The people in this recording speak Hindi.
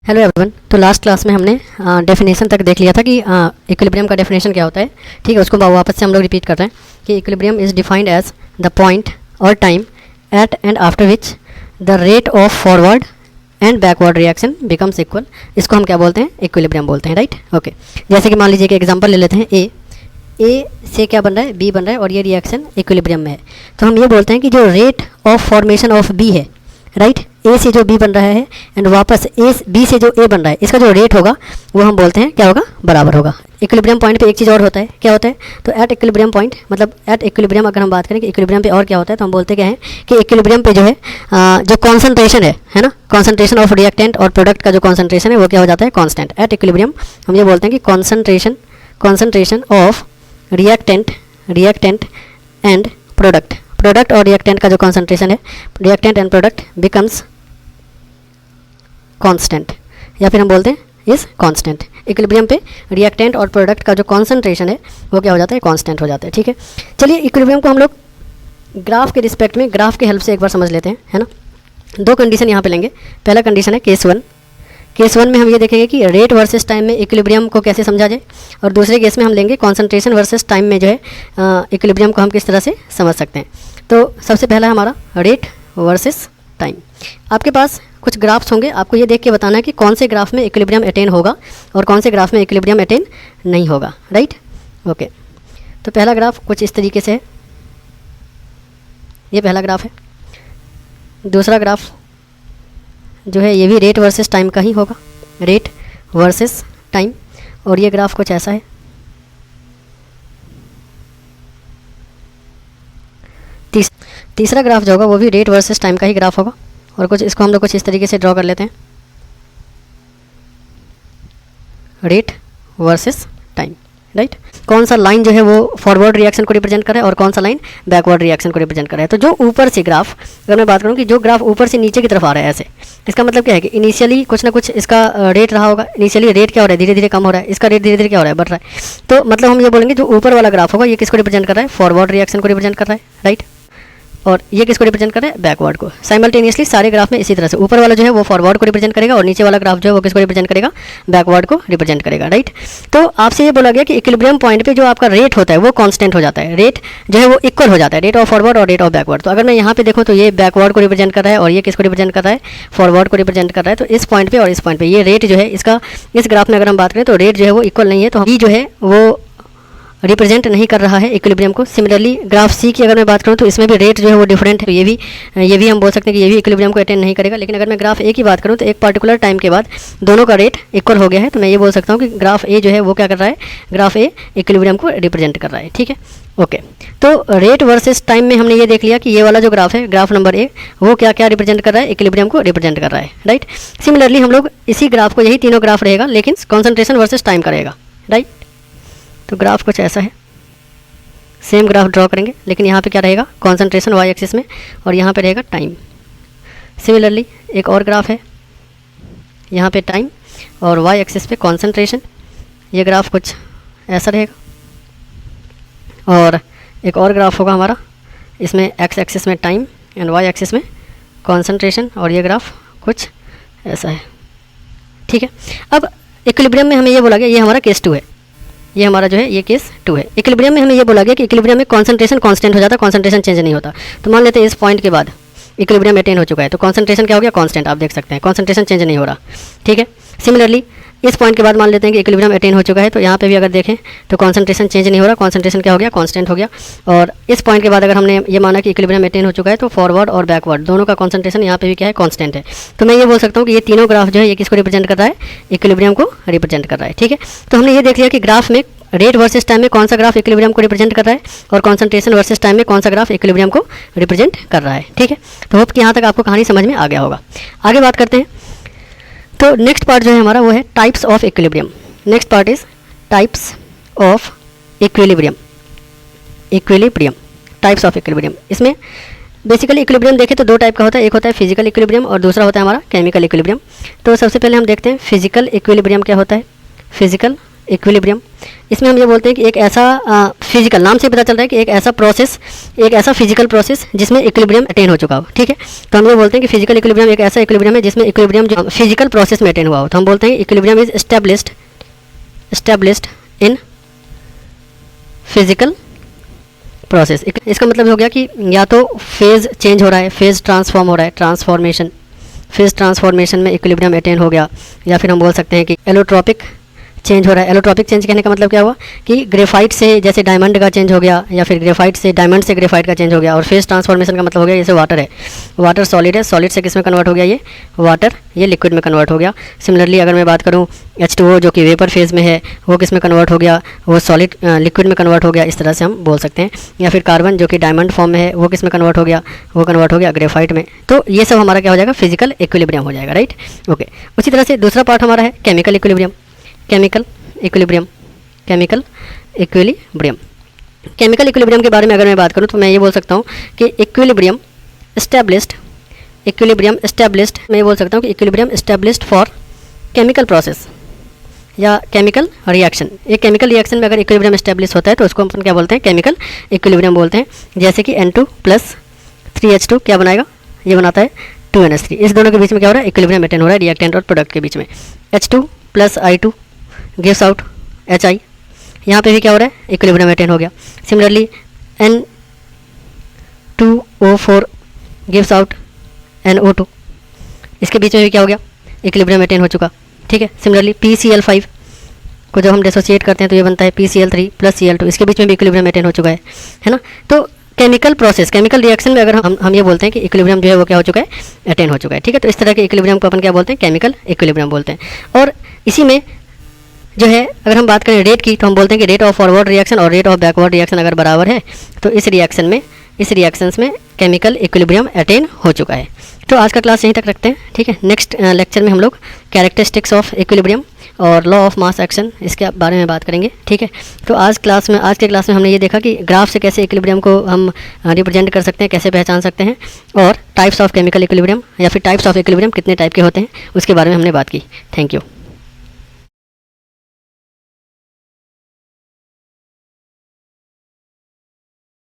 Hello everyone. तो लास्ट क्लास में हमने डेफिनेशन तक देख लिया था कि इक्विलिब्रियम का डेफिनेशन क्या होता है। ठीक है, उसको वापस से हम लोग रिपीट कर रहे हैं कि equilibrium is defined as the point or time at and after which the rate of forward and backward reaction becomes equal. इसको हम क्या बोलते हैं? इक्विलिब्रियम बोलते हैं, राइट। ओके, जैसे कि मान लीजिए कि एग्जांपल ले लेते हैं ए से क्या बन रहा है? बी बन रहा है और ये रिएक्शन इक्विलिब्रियम में है। तो हम ये बोलते हैं कि जो rate of formation of B है, राइट, ए से जो बी बन रहा है एंड वापस बी से जो ए बन रहा है, इसका जो रेट होगा वो हम बोलते हैं क्या होगा? बराबर होगा। इक्विलिब्रियम पॉइंट पे एक चीज़ और होता है, क्या होता है? तो एट इक्विलिब्रियम पॉइंट, मतलब एट इक्विलिब्रियम अगर हम बात करें कि इक्विलिब्रियम पे और क्या होता है, तो हम बोलते क्या है कि इक्विलिब्रियम पे जो है जो कॉन्सेंट्रेशन है ना, कॉन्सेंट्रेशन ऑफ रिएक्टेंट और प्रोडक्ट का जो कॉन्सेंट्रेशन है वो क्या हो जाता है? कांस्टेंट। एट इक्विलिब्रियम हम ये बोलते हैं कि concentration of reactant and product और रिएक्टेंट का जो कॉन्सेंट्रेशन है, reactant and product becomes constant, या फिर हम बोलते हैं इज कांस्टेंट। इक्विलिब्रियम पे रिएक्टेंट और प्रोडक्ट का जो कॉन्सेंट्रेशन है वो क्या हो जाता है? कांस्टेंट हो जाता है। ठीक है, चलिए इक्विलिब्रियम को हम लोग ग्राफ के रिस्पेक्ट में ग्राफ के हेल्प से एक बार समझ लेते हैं, है ना। दो कंडीशन यहाँ पे लेंगे। पहला कंडीशन है केस वन में हम ये देखेंगे कि रेट वर्सेस टाइम में इक्विलिब्रियम को कैसे समझा जाए, और दूसरे केस में हम लेंगे कॉन्सेंट्रेशन वर्सेस टाइम में जो है इक्विलिब्रियम को हम किस तरह से समझ सकते हैं। तो सबसे पहला है हमारा रेट वर्सेस टाइम। आपके पास कुछ ग्राफ्स होंगे, आपको ये देख के बताना है कि कौन से ग्राफ में इक्विलिब्रियम अटेन होगा और कौन से ग्राफ में इक्विलिब्रियम अटेन नहीं होगा, राइट। ओके, तो पहला ग्राफ कुछ इस तरीके से है, ये पहला ग्राफ है। दूसरा ग्राफ जो है ये भी रेट वर्सेस टाइम का ही होगा, रेट वर्सेस टाइम, और ये ग्राफ कुछ ऐसा है। तीसरा ग्राफ जो होगा वो भी रेट वर्सेस टाइम का ही ग्राफ होगा, और कुछ इसको हम लोग कुछ इस तरीके से ड्रॉ कर लेते हैं, रेट वर्सेस टाइम, राइट। कौन सा लाइन जो है वो फॉरवर्ड रिएक्शन को रिप्रेजेंट कर रहा है और कौन सा लाइन बैकवर्ड रिएक्शन को रिप्रेजेंट कर रहा है। तो जो ऊपर से ग्राफ, अगर मैं बात करूँ कि जो ग्राफ ऊपर से नीचे की तरफ आ रहा है ऐसे, इसका मतलब क्या है कि इनिशियली कुछ ना कुछ इसका रेट रहा होगा। इनिशियली रेट क्या हो रहा है? धीरे धीरे कम हो रहा है। इसका रेट धीरे धीरे क्या हो रहा है? बढ़ रहा है। तो मतलब हम ये बोलेंगे जो ऊपर वाला ग्राफ होगा ये किसको रिप्रेजेंट कर रहा है? फॉरवर्ड रिएक्शन को रिप्रेजेंट कर रहा है, राइट। और ये किसको रिप्रेजेंट कर रहा है? बैकवर्ड को। साइमल्टेनियसली सारे ग्राफ में इसी तरह से ऊपर वाला जो है वो फॉरवर्ड को रिप्रेजेंट करेगा और नीचे वाला ग्राफ जो है वो किसको रिप्रेजेंट करेगा? बैकवर्ड को रिप्रेजेंट करेगा, राइट। तो आपसे ये बोला गया कि इक्विलिब्रियम पॉइंट पे जो आपका रेट होता है वो कांस्टेंट हो जाता है, रेट जो है वो इक्वल हो जाता है, रेट ऑफ फॉरवर्ड और रेट ऑफ बैकवर्ड। तो अगर मैं यहाँ पे देखूँ तो ये बैकवर्ड को रिप्रेजेंट कर रहा है और ये किसको रिप्रेजेंट कर रहा है? फॉरवर्ड को रिप्रेजेंट कर रहा है। तो इस पॉइंट पे और इस पॉइंट पे ये रेट जो है इसका, इस ग्राफ में अगर हम बात करें तो रेट जो है वो इक्वल नहीं है, तो ये जो है वो रिप्रेजेंट नहीं कर रहा है इक्विलिब्रियम को। सिमिलरली ग्राफ सी की अगर मैं बात करूं तो इसमें भी रेट जो है वो डिफरेंट है, तो ये भी हम बोल सकते हैं कि ये भी इक्विलिब्रियम को अटेन नहीं करेगा। लेकिन अगर मैं ग्राफ ए की बात करूं तो एक पर्टिकुलर टाइम के बाद दोनों का रेट इक्वल हो गया है, तो मैं ये बोल सकता हूं कि ग्राफ ए जो है वो क्या कर रहा है? ग्राफ ए इक्विलिब्रियम को रिप्रेजेंट कर रहा है, ठीक है। ओके, तो रेट वर्सेस टाइम में हमने ये देख लिया कि ये वाला जो ग्राफ है, ग्राफ नंबर ए, वो क्या क्या रिप्रेजेंट कर रहा है? इक्विलिब्रियम को रिप्रेजेंट कर रहा है, राइट। सिमिलरली हम लोग इसी ग्राफ को, यही तीनों ग्राफ रहेगा लेकिन कॉन्सेंट्रेशन वर्सेस टाइम का रहेगा, राइट। तो ग्राफ कुछ ऐसा है, सेम ग्राफ ड्रॉ करेंगे लेकिन यहाँ पे क्या रहेगा? कॉन्सेंट्रेशन वाई एक्सिस में और यहाँ पे रहेगा टाइम। सिमिलरली एक और ग्राफ है, यहाँ पे टाइम और वाई एक्सिस पे कॉन्सेंट्रेशन। ये ग्राफ कुछ ऐसा रहेगा। और एक और ग्राफ होगा हमारा, इसमें एक्स एक्सिस में टाइम एंड वाई एक्सिस में कॉन्सेंट्रेशन, और ये ग्राफ कुछ ऐसा है, ठीक है। अब इक्विलिब्रियम में हमें ये बोला गया, ये हमारा केस 2 है, ये हमारा जो है ये केस 2 है। इक्विलिब्रियम में हमें ये बोला गया कि इक्विलिब्रियम में कॉन्सेंट्रेशन कांस्टेंट हो जाता है, कॉन्सेंट्रेशन चेंज नहीं होता। तो मान लेते हैं इस पॉइंट के बाद इक्विलिब्रियम अटेन हो चुका है, तो कॉन्सेंट्रेशन क्या हो गया? कांस्टेंट। आप देख सकते हैं कॉन्सेंट्रेशन चेंज नहीं हो रहा, ठीक है। सिमिलरली इस पॉइंट के बाद मान लेते हैं कि इक्विलिब्रियम अटेन हो चुका है, तो यहाँ पे भी अगर देखें तो कॉन्सेंट्रेशन चेंज नहीं हो रहा, कॉन्सेंट्रेशन क्या हो गया? कांस्टेंट हो गया। और इस पॉइंट के बाद अगर हमने ये माना कि इक्विलिब्रियम अटेन हो चुका है तो फॉरवर्ड और बैकवर्ड दोनों का कॉन्सेंट्रेशन यहाँ पे भी क्या है? कांस्टेंट है। तो मैं ये बोल सकता हूँ कि ये तीनों ग्राफ जो है ये किसको रिप्रेजेंट कर रहा है? इक्विलिब्रियम को रिप्रेजेंट कर रहा है, ठीक है। तो हमने ये देख लिया कि ग्राफ में रेट वर्सेस टाइम में कौन सा ग्राफ इक्विलिब्रियम को रिप्रेजेंट कर रहा है और कॉन्सेंट्रेशन वर्सेस टाइम में कौन सा ग्राफ इक्विलिब्रियम को रिप्रेजेंट कर रहा है, ठीक है। तो होप कि यहाँ तक आपको कहानी समझ में आ गया होगा। आगे बात करते हैं। तो नेक्स्ट पार्ट जो है हमारा वो है types of equilibrium. Next part is types of equilibrium. Types of equilibrium. इसमें बेसिकली इक्विलिब्रियम देखें तो दो टाइप का होता है, एक होता है फिजिकल इक्विलिब्रियम और दूसरा होता है हमारा केमिकल इक्विलिब्रियम। तो सबसे पहले हम देखते हैं फिजिकल इक्विलिब्रियम क्या होता है। Physical equilibrium. इसमें हम ये बोलते हैं कि एक ऐसा फिजिकल, नाम से पता चल रहा है कि एक ऐसा प्रोसेस, एक ऐसा फिजिकल प्रोसेस जिसमें इक्विलिब्रियम अटेन हो चुका हो। ठीक है, तो हम ये बोलते हैं कि फिजिकल इक्विलिब्रियम एक ऐसा इक्विलिब्रियम है जिसमें इक्विलिब्रियम जो फिजिकल प्रोसेस में अटेन हुआ हो। तो हम बोलते हैं equilibrium is established in physical process. इसका मतलब हो गया कि या तो फेज़ चेंज हो रहा है, फेज़ ट्रांसफॉर्म हो रहा है, ट्रांसफॉर्मेशन, फेज़ ट्रांसफॉर्मेशन में इक्विलिब्रियम अटेन हो गया, या फिर हम बोल सकते हैं कि एलोट्रॉपिक चेंज हो रहा है। एलोट्रॉपिक चेंज कहने का मतलब क्या हुआ कि ग्रेफाइट से जैसे डायमंड का चेंज हो गया, या फिर ग्रेफाइट से डायमंड से ग्रेफाइट का चेंज हो गया। और फेज़ ट्रांसफॉर्मेशन का मतलब हो गया जैसे वाटर है, वाटर सॉलिड है, सॉलिड से किस में कन्वर्ट हो गया, ये वाटर, ये लिक्विड में कन्वर्ट हो गया। सिमिलरली अगर मैं बात करूँ H2O जो कि वेपर फेज़ में है, वो किस में कन्वर्ट हो गया, वो सॉलिड लिक्विड में कन्वर्ट हो गया, इस तरह से हम बोल सकते हैं। या फिर कार्बन जो कि डायमंड फॉर्म में है, वो किस में कन्वर्ट हो गया, वो कन्वर्ट हो गया ग्रेफाइट में। तो ये सब हमारा क्या हो जाएगा, फिजिकल इक्विलिब्रियम हो जाएगा, राइट। ओके, उसी तरह से दूसरा पार्ट हमारा है chemical equilibrium. Chemical equilibrium, chemical equilibrium. Chemical equilibrium के बारे में अगर मैं बात करूं तो मैं ये बोल सकता हूं कि इक्विलिब्रियम एस्टैब्लिश्ड, मैं ये बोल सकता हूं कि equilibrium established for chemical process या केमिकल रिएक्शन। एक केमिकल रिएक्शन में अगर इक्विलिब्रियम एस्टैब्लिश होता है तो उसको हम क्या बोलते हैं, केमिकल इक्विलिब्रियम बोलते हैं। जैसे कि N2 + 3H2 क्या बनाएगा, ये बनाता है 2NH3। इस दोनों के बीच में क्या हो रहा है, इक्विलिब्रियम मेंटेन हो रहा है रिएक्टेंट और प्रोडक्ट के बीच में। H2 + I2 gives out HI, यहाँ पे भी क्या हो रहा है, इक्विलिब्रियम मेंटेन हो गया। Similarly N2O4 gives out NO2, इसके बीच में भी क्या हो गया, इक्विलिब्रियम मेंटेन हो चुका। ठीक है, सिमिलरली PCl5 को जब हम डिसोसिएट करते हैं तो ये बनता है PCl3 + Cl2, इसके बीच में भी इक्विलिब्रियम मेंटेन हो चुका है ना। तो केमिकल प्रोसेस, केमिकल रिएक्शन में अगर हम ये बोलते हैं कि इक्विलिब्रियम जो है वो क्या हो चुका है, अटेन हो चुका है। ठीक है, तो इस तरह के इक्विलिब्रियम को अपन क्या बोलते हैं, केमिकल इक्विलिब्रियम बोलते हैं। और इसी में जो है अगर हम बात करें रेट की, तो हम बोलते हैं कि रेट ऑफ फॉरवर्ड रिएक्शन और रेट ऑफ बैकवर्ड रिएक्शन अगर बराबर है तो इस रिएक्शंस में केमिकल इक्विलिब्रियम अटेन हो चुका है। तो आज का क्लास यहीं तक रखते हैं। ठीक है, नेक्स्ट लेक्चर में हम लोग कैरेक्टरिस्टिक्स ऑफ इक्विलिब्रियम और लॉ ऑफ मास एक्शन इसके बारे में बात करेंगे। ठीक है, तो आज के क्लास में हमने ये देखा कि ग्राफ से कैसे इक्विलिब्रियम को हम रिप्रेजेंट कर सकते हैं, कैसे पहचान सकते हैं, और टाइप्स ऑफ केमिकल इक्विलिब्रियम या फिर टाइप्स ऑफ इक्विलिब्रियम कितने टाइप के होते हैं उसके बारे में हमने बात की। Thank you.